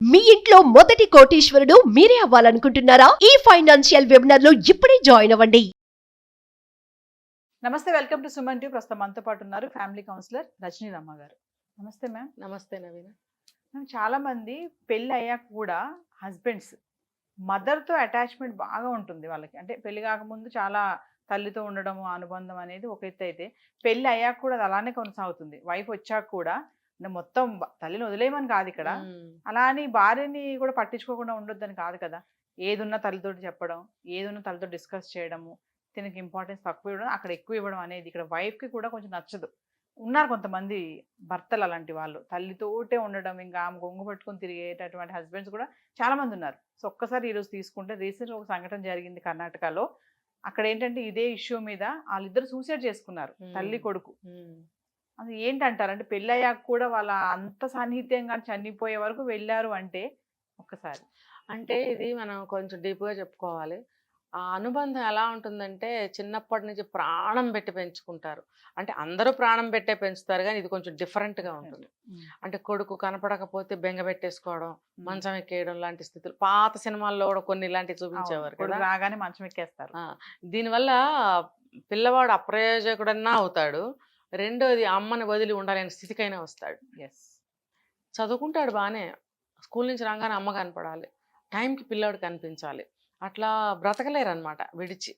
మీ ఇంట్లో మొదటి కోటీశ్వరుడు మీరే అవ్వాలనుకుంటున్నారా? ఈ ఫైనాన్షియల్ వెబినార్ లో ఇప్పుడే జాయిన్ అవ్వండి. నమస్తే, వెల్కమ్ టు సుమన్ టీవీ. ప్రస్తుతం మనతో పాటు ఉన్నారు ఫ్యామిలీ కౌన్సిలర్ రజనీ రమ్మ గారు. నమస్తే మ్యామ్. నమస్తే నవీన. మ్యామ్, చాలా మంది పెళ్ళి అయ్యాక కూడా హస్బెండ్స్ మదర్తో అటాచ్మెంట్ బాగా ఉంటుంది వాళ్ళకి. అంటే పెళ్లి కాకముందు చాలా తల్లితో ఉండడము అనుబంధం అనేది ఒక ఎత్తు అయితే, పెళ్ళి అయ్యాక కూడా అది అలానే కొనసాగుతుంది. వైఫ్ వచ్చాక కూడా అంటే మొత్తం తల్లిని వదిలేయమని కాదు ఇక్కడ, అలా అని భార్యని కూడా పట్టించుకోకుండా ఉండొద్దని కాదు కదా. ఏదున్నా తల్లితోటి చెప్పడం, ఏదున్నా తల్లితో డిస్కస్ చేయడము, దీనికి ఇంపార్టెన్స్ తక్కువ ఇవ్వడం, అక్కడ ఎక్కువ ఇవ్వడం అనేది ఇక్కడ వైఫ్కి కూడా కొంచెం నచ్చదు. ఉన్నారు కొంతమంది భర్తలు అలాంటి వాళ్ళు, తల్లితోటే ఉండడం, ఇంకా ఆమె గొంగు పట్టుకొని తిరిగేటటువంటి హస్బెండ్స్ కూడా చాలా మంది ఉన్నారు. సో ఒక్కసారి ఈరోజు తీసుకుంటే, రీసెంట్గా ఒక సంఘటన జరిగింది కర్ణాటకలో. అక్కడ ఏంటంటే ఇదే ఇష్యూ మీద వాళ్ళిద్దరు సూసైడ్ చేసుకున్నారు, తల్లి కొడుకు. అది ఏంటంటారు, అంటే పెళ్ళి అయ్యాక కూడా వాళ్ళ అంత సాన్నిహిత్యంగా చనిపోయే వరకు వెళ్ళారు అంటే ఒక్కసారి. అంటే ఇది మనం కొంచెం డీప్గా చెప్పుకోవాలి. ఆ అనుబంధం ఎలా ఉంటుందంటే చిన్నప్పటి నుంచి ప్రాణం పెట్టి పెంచుకుంటారు. అంటే అందరూ ప్రాణం పెట్టే పెంచుతారు, కానీ ఇది కొంచెం డిఫరెంట్గా ఉంటుంది. అంటే కొడుకు కనపడకపోతే బెంగ పెట్టేసుకోవడం, మంచం ఎక్కేయడం లాంటి స్థితులు పాత సినిమాల్లో కూడా కొన్ని ఇలాంటివి చూపించేవారు కదా. రాగానే మంచం ఎక్కేస్తారు. దీనివల్ల పిల్లవాడు అప్రయోజకుడన్నా అవుతాడు, రెండోది అమ్మని వదిలి ఉండలేని స్థితికైనా వస్తాడు. చదువుకుంటాడు బాగానే, స్కూల్ నుంచి రాగానే అమ్మ కనపడాలి, టైంకి పిల్లాడు కనిపించాలి, అట్లా బ్రతకలేరు అనమాట విడిచి.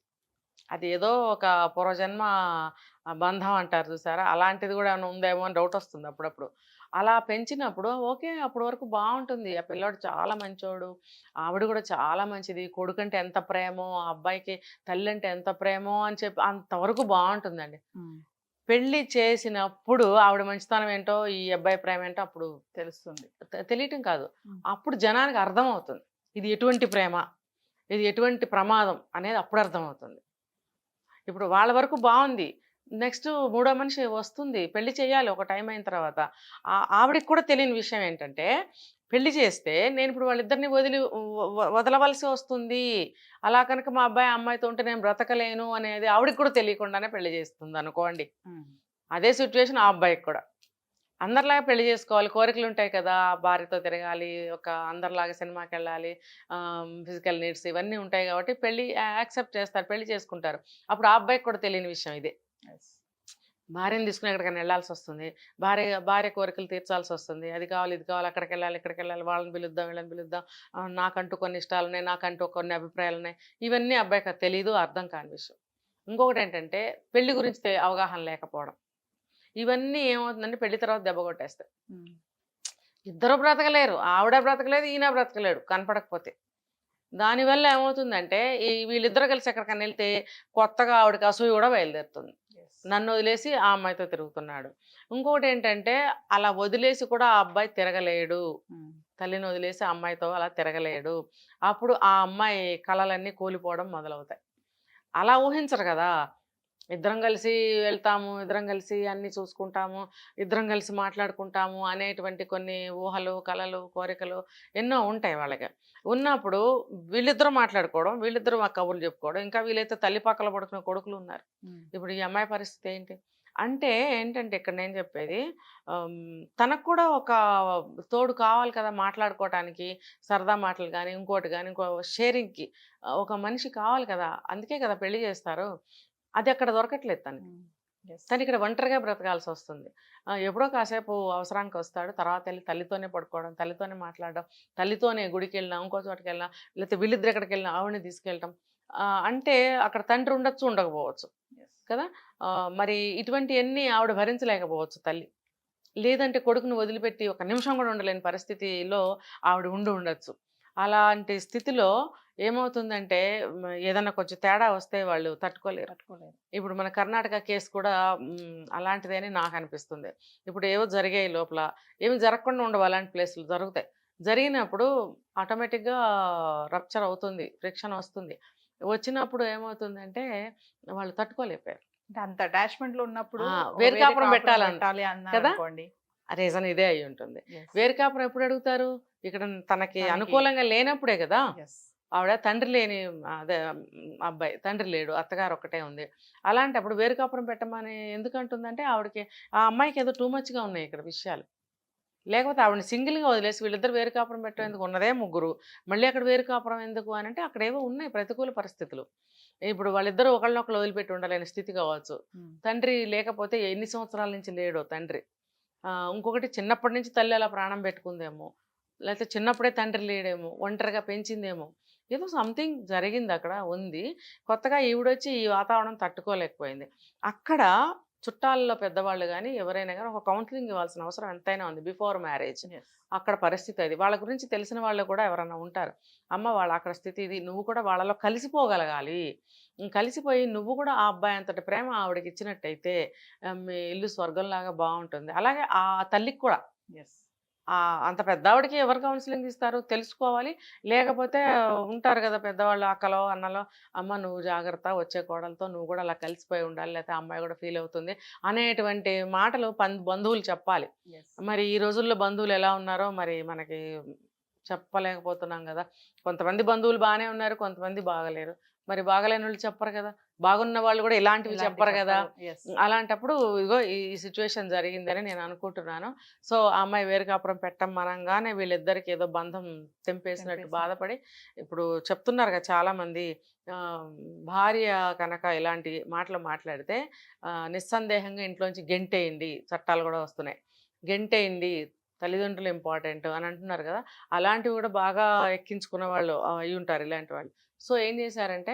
అది ఏదో ఒక పూర్వజన్మ బంధం అంటారు చూసారా, అలాంటిది కూడా ఏమైనా ఉందేమో అని డౌట్ వస్తుంది అప్పుడప్పుడు. అలా పెంచినప్పుడు ఓకే, అప్పటి వరకు బాగుంటుంది. ఆ పిల్లాడు చాలా మంచోడు, ఆవిడ కూడా చాలా మంచిది, కొడుకు అంటే ఎంత ప్రేమో, ఆ అబ్బాయికి తల్లి అంటే ఎంత ప్రేమో అని చెప్పి అంతవరకు బాగుంటుందండి. పెళ్లి చేసినప్పుడు ఆవిడ మంచితనం ఏంటో, ఈ అబ్బాయి ప్రేమ ఏంటో అప్పుడు తెలుస్తుంది. తెలియటం కాదు, అప్పుడు జనానికి అర్థమవుతుంది ఇది ఎటువంటి ప్రేమ, ఇది ఎటువంటి ప్రమాదం అనేది అప్పుడు అర్థమవుతుంది. ఇప్పుడు వాళ్ళ వరకు బాగుంది, నెక్స్ట్ మూడో మనిషి వస్తుంది, పెళ్లి చేయాలి ఒక టైం అయిన తర్వాత. ఆవిడకి కూడా తెలియని విషయం ఏంటంటే, పెళ్లి చేస్తే నేను ఇప్పుడు వాళ్ళిద్దరిని వదలవలసి వస్తుంది, అలా కనుక మా అబ్బాయి అమ్మాయితో ఉంటే నేను బ్రతకలేను అనేది ఆవిడకి కూడా తెలియకుండానే పెళ్లి చేస్తుంది అనుకోండి. అదే సిచ్యువేషన్ ఆ అబ్బాయికి కూడా. అందరిలాగా పెళ్లి చేసుకోవాలి, కోరికలు ఉంటాయి కదా, భార్యతో తిరగాలి, ఒక అందరిలాగా సినిమాకి వెళ్ళాలి, ఫిజికల్ నీడ్స్ ఇవన్నీ ఉంటాయి కాబట్టి పెళ్లి యాక్సెప్ట్ చేస్తారు, పెళ్లి చేసుకుంటారు. అప్పుడు ఆ అబ్బాయికి కూడా తెలియని విషయం ఇదే. భార్యను తీసుకుని ఎక్కడికైనా వెళ్ళాల్సి వస్తుంది, భార్య కోరికలు తీర్చాల్సి వస్తుంది, అది కావాలి ఇది కావాలి, అక్కడికి వెళ్ళాలి ఇక్కడికి వెళ్ళాలి, వాళ్ళని పిలుద్దాం వీళ్ళని పిలుద్దాం, నాకంటూ కొన్ని ఇష్టాలు ఉన్నాయి, నాకంటూ కొన్ని అభిప్రాయాలు ఉన్నాయి, ఇవన్నీ అబ్బాయికి తెలీదు, అర్థం కాని విషయం. ఇంకొకటి ఏంటంటే పెళ్లి గురించి అవగాహన లేకపోవడం. ఇవన్నీ ఏమవుతుందంటే పెళ్లి తర్వాత దెబ్బ కొట్టేస్తాయి. ఇద్దరు బ్రతకలేరు, ఆవిడ బ్రతకలేదు, ఈయన బ్రతకలేడు కనపడకపోతే. దానివల్ల ఏమవుతుందంటే వీళ్ళిద్దరు కలిసి ఎక్కడికైనా వెళ్తే కొత్తగా ఆవిడకి అసూయ కూడా బయలుదేరుతుంది, నన్ను వదిలేసి ఆ అమ్మాయితో తిరుగుతున్నాడు. ఇంకొకటి ఏంటంటే అలా వదిలేసి కూడా ఆ అబ్బాయి తిరగలేడు, తల్లిని వదిలేసి ఆ అమ్మాయితో అలా తిరగలేడు. అప్పుడు ఆ అమ్మాయి కళలన్నీ కూలిపోవడం మొదలవుతాయి. అలా ఊహించరు కదా, ఇద్దరం కలిసి వెళ్తాము, ఇద్దరం కలిసి అన్నీ చూసుకుంటాము, ఇద్దరం కలిసి మాట్లాడుకుంటాము అనేటువంటి కొన్ని ఊహలు, కళలు, కోరికలు ఎన్నో ఉంటాయి వాళ్ళకి. ఉన్నప్పుడు వీళ్ళిద్దరూ మాట్లాడుకోవడం, వీళ్ళిద్దరూ మా కబుర్లు చెప్పుకోవడం, ఇంకా వీళ్ళైతే తల్లి పక్కల పడుకునే కొడుకులు ఉన్నారు. ఇప్పుడు ఈ అమ్మాయి పరిస్థితి ఏంటి అంటే, ఏంటంటే ఇక్కడ నేను చెప్పేది, తనకు కూడా ఒక తోడు కావాలి కదా, మాట్లాడుకోవటానికి సరదా మాటలు కానీ ఇంకోటి కానీ ఇంకో షేరింగ్కి ఒక మనిషి కావాలి కదా, అందుకే కదా పెళ్లి చేస్తారు. అది అక్కడ దొరకట్లేదు తనకి. తను ఇక్కడ ఒంటరిగా బ్రతకాల్సి వస్తుంది. ఎప్పుడో కాసేపు అవసరానికి వస్తాడు, తర్వాత వెళ్ళి తల్లితోనే పడుకోవడం, తల్లితోనే మాట్లాడడం, తల్లితోనే గుడికి వెళ్ళినా ఇంకో చోటుకి వెళ్ళినా, లేకపోతే వీళ్ళిద్దరు ఎక్కడికి వెళ్ళినా ఆవిడని తీసుకెళ్ళటం. అంటే అక్కడ తండ్రి ఉండొచ్చు ఉండకపోవచ్చు కదా. మరి ఇటువంటివన్నీ ఆవిడ భరించలేకపోవచ్చు తల్లి. లేదంటే కొడుకును వదిలిపెట్టి ఒక నిమిషం కూడా ఉండలేని పరిస్థితిలో ఆవిడ ఉండొచ్చు. అలాంటి స్థితిలో ఏమవుతుందంటే ఏదన్నా కొంచెం తేడా వస్తే వాళ్ళు తట్టుకోలేరు. ఇప్పుడు మన కర్ణాటక కేసు కూడా అలాంటిదని నాకు అనిపిస్తుంది. ఇప్పుడు ఏవో జరిగాయి లోపల, ఏమి జరగకుండా ఉండవు, అలాంటి ప్లేసులు జరుగుతాయి. జరిగినప్పుడు ఆటోమేటిక్గా రప్చర్ అవుతుంది, ఫ్రిక్షన్ వస్తుంది. వచ్చినప్పుడు ఏమవుతుందంటే వాళ్ళు తట్టుకోలేకపోయారు. అంత అటాచ్మెంట్ లో ఉన్నప్పుడు వేరు కాపురం పెట్టాలి కదా, అనుకోండి, రీజన్ ఇదే అయి ఉంటుంది. వేరు కాపురం ఎప్పుడు అడుగుతారు, ఇక్కడ తనకి అనుకూలంగా లేనప్పుడే కదా. ఆవిడ తండ్రి లేని, అదే అబ్బాయి తండ్రి లేడు, అత్తగారు ఒక్కటే ఉంది. అలాంటప్పుడు వేరు కాపురం పెట్టమని ఎందుకు అంటుందంటే ఆవిడకి ఆ అమ్మాయికి ఏదో టూ మచ్గా ఉన్నాయి ఇక్కడ విషయాలు. లేకపోతే ఆవిడని సింగిల్గా వదిలేసి వీళ్ళిద్దరు వేరు కాపురం పెట్టడం ఎందుకు, ఉన్నదే ముగ్గురు, మళ్ళీ అక్కడ వేరు కాపురం ఎందుకు అని అంటే అక్కడ ఏవో ఉన్నాయి ప్రతికూల పరిస్థితులు. ఇప్పుడు వాళ్ళిద్దరూ ఒకళ్ళనొకళ్ళు వదిలిపెట్టి ఉండలేని స్థితి కావచ్చు. తండ్రి లేకపోతే ఎన్ని సంవత్సరాల నుంచి లేడో తండ్రి. ఇంకొకటి చిన్నప్పటి నుంచి తల్లి అలా ప్రాణం పెట్టుకుందేమో, లేకపోతే చిన్నప్పుడే తండ్రి లేడేమో, ఒంటరిగా పెంచిందేమో, ఏదో సంథింగ్ జరిగింది అక్కడ ఉంది. కొత్తగా ఈవిడొచ్చి ఈ వాతావరణం తట్టుకోలేకపోయింది. అక్కడ చుట్టాలలో పెద్దవాళ్ళు కానీ ఎవరైనా కానీ ఒక కౌన్సిలింగ్ ఇవ్వాల్సిన అవసరం ఎంతైనా ఉంది బిఫోర్ మ్యారేజ్. అక్కడ పరిస్థితి అది. వాళ్ళ గురించి తెలిసిన వాళ్ళు కూడా ఎవరైనా ఉంటారు. అమ్మ వాళ్ళ అక్కడ స్థితి ఇది, నువ్వు కూడా వాళ్ళలో కలిసిపోగలగాలి. కలిసిపోయి నువ్వు కూడా ఆ అబ్బాయి అంతటి ప్రేమ ఆవిడకి ఇచ్చినట్టయితే మీ ఇల్లు స్వర్గంలాగా బాగుంటుంది. అలాగే ఆ తల్లికి కూడా అంత పెద్దవాడికి ఎవరు కౌన్సిలింగ్ ఇస్తారు, తెలుసుకోవాలి. లేకపోతే ఉంటారు కదా పెద్దవాళ్ళు, అక్కలో అన్నలో, అమ్మ నువ్వు జాగ్రత్త, వచ్చే కోడలతో నువ్వు కూడా అలా కలిసిపోయి ఉండాలి, లేకపోతే అమ్మాయి కూడా ఫీల్ అవుతుంది అనేటువంటి మాటలు బంధువులు చెప్పాలి. మరి ఈ రోజుల్లో బంధువులు ఎలా ఉన్నారో మరి మనకి చెప్పలేకపోతున్నాం కదా. కొంతమంది బంధువులు బాగానే ఉన్నారు, కొంతమంది బాగలేరు. మరి బాగలేని వాళ్ళు చెప్పరు కదా, బాగున్న వాళ్ళు కూడా ఇలాంటివి చెప్పరు కదా. అలాంటప్పుడు ఇగో ఈ సిచ్యువేషన్ జరిగిందని నేను అనుకుంటున్నాను. సో ఆ అమ్మాయి వేరు కాపురం పెట్టమనగానే వీళ్ళిద్దరికి ఏదో బంధం తెంపేసినట్టు బాధపడి ఇప్పుడు చెప్తున్నారు కదా చాలా మంది. భార్య కనుక ఇలాంటి మాటలు మాట్లాడితే నిస్సందేహంగా ఇంట్లోంచి గెంటేయండి, చట్టాలు కూడా వస్తున్నాయి, గెంటేయండి, తల్లిదండ్రులు ఇంపార్టెంట్ అని అంటున్నారు కదా. అలాంటివి కూడా బాగా ఎక్కించుకున్న వాళ్ళు అయి ఉంటారు ఇలాంటి వాళ్ళు. సో ఏం చేశారంటే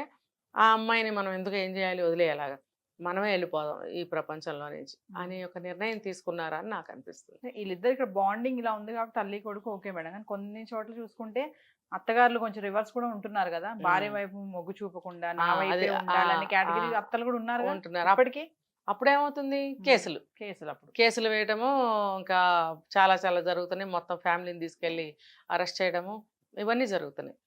ఆ అమ్మాయిని మనం ఎందుకు ఏం చేయాలి, వదిలేయాలాగా, మనమే వెళ్ళిపోదాం ఈ ప్రపంచంలో నుంచి అని ఒక నిర్ణయం తీసుకున్నారా అని నాకు అనిపిస్తుంది. వీళ్ళిద్దరు ఇక్కడ బాండింగ్ ఇలా ఉంది కాబట్టి తల్లి కొడుకు ఓకే మేడం. కానీ కొన్ని చోట్ల చూసుకుంటే అత్తగారులు కొంచెం రివర్స్ కూడా ఉంటున్నారు కదా, భార్య వైపు మొగ్గు చూపకుండా నా వైపే ఉండాలని కేటగిరీ అత్తలు కూడా ఉన్నారు అప్పటికి. అప్పుడేమవుతుంది, కేసులు అప్పుడు కేసులు వేయటము ఇంకా చాలా చాలా జరుగుతున్నాయి. మొత్తం ఫ్యామిలీని తీసుకెళ్ళి అరెస్ట్ చేయడము ఇవన్నీ జరుగుతున్నాయి.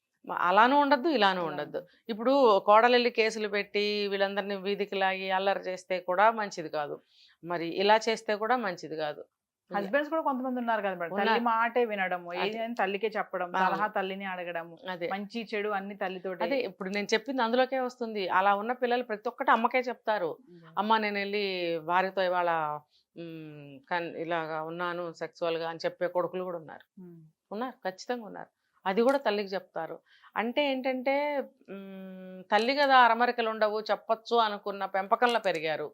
అలానూ ఉండద్దు, ఇలానూ ఉండద్దు. ఇప్పుడు కోడలెళ్ళి కేసులు పెట్టి వీళ్ళందరినీ వీధికి లాగి అల్లరి చేస్తే కూడా మంచిది కాదు, మరి ఇలా చేస్తే కూడా మంచిది కాదు. హస్బెండ్స్ కూడా కొంతమంది ఉన్నారు కదా మేడం, తల్లి మాటే వినడము, ఏదైనా తల్లికే చెప్పడం, సలహా తల్లిని అడగడము, మంచి చెడు అన్ని తల్లితో. అదే ఇప్పుడు నేను చెప్పింది అందులోకే వస్తుంది. అలా ఉన్న పిల్లలు ప్రతి ఒక్కటి అమ్మకే చెప్తారు. అమ్మ నేను వెళ్ళి భార్యతో ఇవాళ ఇలాగా ఉన్నాను సెక్సువల్గా అని చెప్పే కొడుకులు కూడా ఉన్నారు, ఖచ్చితంగా ఉన్నారు. అది కూడా తల్లికి చెప్తారు. అంటే ఏంటంటే తల్లి కదా అరమరికలు ఉండవు చెప్పచ్చు అనుకున్న పెంపకంలో పెరిగారు.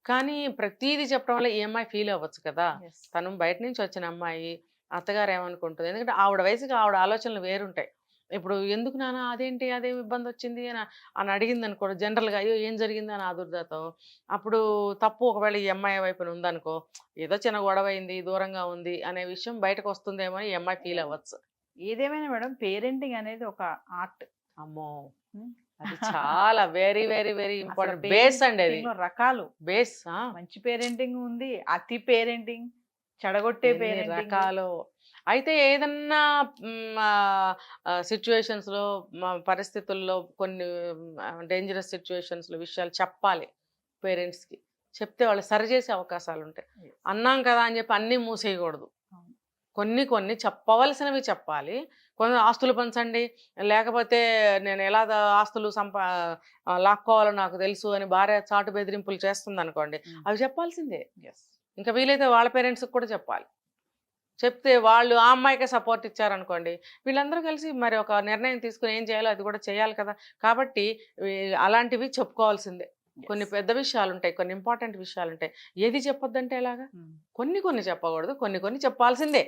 కానీ ప్రతీది చెప్పడం వల్ల ఈ అమ్మాయి ఫీల్ అవ్వచ్చు కదా. తను బయట నుంచి వచ్చిన అమ్మాయి, అత్తగారు ఏమనుకుంటుంది, ఎందుకంటే ఆవిడ వయసుకి ఆవిడ ఆలోచనలు వేరుంటాయి. ఇప్పుడు ఎందుకు నాన్న అదేంటి అదేం ఇబ్బంది వచ్చింది అని అడిగింది అనుకో, జనరల్గా అయ్యో ఏం జరిగింది అని ఆదుర్దాతో, అప్పుడు తప్పు ఒకవేళ ఈ అమ్మాయి వైపున ఉందనుకో, ఏదో చిన్న గొడవ అయింది దూరంగా ఉంది అనే విషయం బయటకు వస్తుందేమో ఈ అమ్మాయి ఫీల్ అవ్వచ్చు. ఏదేమైనా మేడం పేరెంటింగ్ అనేది ఒక ఆర్ట్. అమ్మో అది చాలా very very very important base అండి. అది రకాలు బేస్. మంచి పేరెంటింగ్ ఉంది, అతి పేరెంటింగ్, చెడగొట్టే పేరెంటింగ్ రకాలు. అయితే ఏదన్నా సిచ్యువేషన్స్లో పరిస్థితుల్లో కొన్ని డేంజరస్ సిచ్యువేషన్స్లో విషయాలు చెప్పాలి పేరెంట్స్కి. చెప్తే వాళ్ళు సరిచేసే అవకాశాలు ఉంటాయి. అన్నాం కదా అని చెప్పి అన్నీ మూసేయకూడదు. కొన్ని చెప్పవలసినవి చెప్పాలి. కొన్ని ఆస్తులు పంచండి, లేకపోతే నేను ఎలా ఆస్తులు లాక్కోవాలో నాకు తెలుసు అని భార్య చాటు బెదిరింపులు చేస్తుంది అనుకోండి, అవి చెప్పాల్సిందే. ఇంకా వీలైతే వాళ్ళ పేరెంట్స్కి కూడా చెప్పాలి. చెప్తే వాళ్ళు ఆ అమ్మాయికే సపోర్ట్ ఇచ్చారనుకోండి, వీళ్ళందరూ కలిసి మరి ఒక నిర్ణయం తీసుకుని ఏం చేయాలో అది కూడా చేయాలి కదా. కాబట్టి అలాంటివి చెప్పుకోవాల్సిందే. కొన్ని పెద్ద విషయాలు ఉంటాయి, కొన్ని ఇంపార్టెంట్ విషయాలు ఉంటాయి. ఏది చెప్పొద్దంటే ఎలాగా, కొన్ని చెప్పకూడదు, కొన్ని చెప్పాల్సిందే.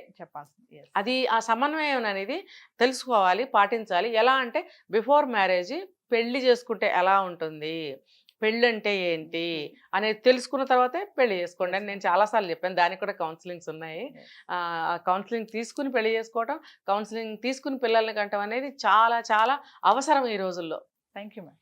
అది ఆ సమన్వయం అనేది తెలుసుకోవాలి, పాటించాలి. ఎలా అంటే బిఫోర్ మ్యారేజ్ పెళ్లి చేసుకుంటే ఎలా ఉంటుంది, పెళ్ళి అంటే ఏంటి అనేది తెలుసుకున్న తర్వాతే పెళ్లి చేసుకోండి అని నేను చాలాసార్లు చెప్పాను. దానికి కూడా కౌన్సిలింగ్స్ ఉన్నాయి. కౌన్సిలింగ్ తీసుకుని పెళ్లి చేసుకోవడం, కౌన్సిలింగ్ తీసుకుని పిల్లల్ని కంటం అనేది చాలా చాలా అవసరం ఈ రోజుల్లో. Thank you ma'am.